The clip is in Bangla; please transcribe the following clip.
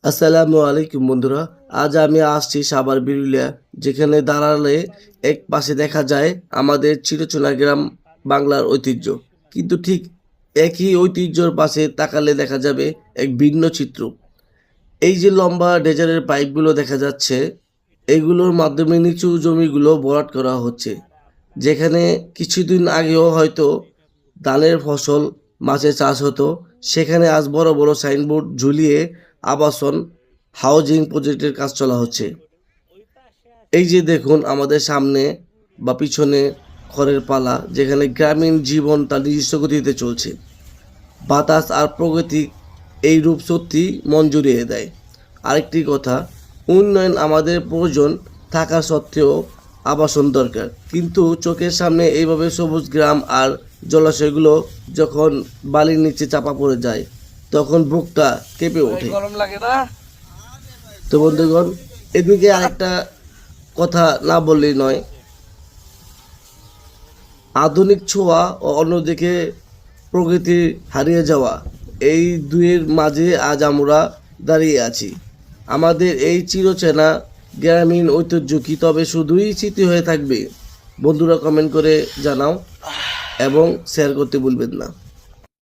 আসসালামু আলাইকুম বন্ধুরা। আজ আমি আসছি সাভার বিরুলিয়া, যেখানে দাঁড়ালে এক পাশে দেখা যায় আমাদের চিরচেনা গ্রাম বাংলার ঐতিহ্য, কিন্তু ঠিক একই ঐতিহ্যর পাশে তাকালে দেখা যাবে এক ভিন্ন চিত্র। এই যে লম্বা ডেজারের পাইপগুলো দেখা যাচ্ছে, এগুলোর মাধ্যমে নিচু জমিগুলো ভরাট করা হচ্ছে, যেখানে কিছুদিন আগেও হয়তো ধানের ফসল, মাছের চাষ হতো। সেখানে আজ বড় বড় সাইনবোর্ড ঝুলিয়ে আবাসন, হাউজিং প্রজেক্টের কাজ চলা হচ্ছে। এই যে দেখুন আমাদের সামনে বা পিছনে খড়ের পালা, যেখানে গ্রামীণ জীবন তার নিজস্ব গতিতে চলছে। বাতাস আর প্রকৃতি এই রূপ সত্যি মন জুড়িয়ে দেয়। আরেকটি কথা, উন্নয়ন আমাদের প্রয়োজন থাকা সত্ত্বেও আবাসন দরকার, কিন্তু চোখের সামনে এইভাবে সবুজ গ্রাম আর জলাশয়গুলো যখন বালির নিচে চাপা পড়ে যায়, তখন বুকটা কেঁপে ওঠে। গরম লাগে না? তো বন্ধুগণ, এদিকে আরেকটা কথা না বললেই নয়, আধুনিক ছোঁয়া ও অন্যদিকে প্রকৃতি হারিয়ে যাওয়া, এই দুয়ের মাঝে আজ আমরা দাঁড়িয়ে আছি। আমাদের এই চিরচেনা গ্রামীণ ঐতিহ্য কি তবে শুধুই স্মৃতি হয়ে থাকবে? বন্ধুরা কমেন্ট করে জানাও এবং শেয়ার করতে ভুলবেন না।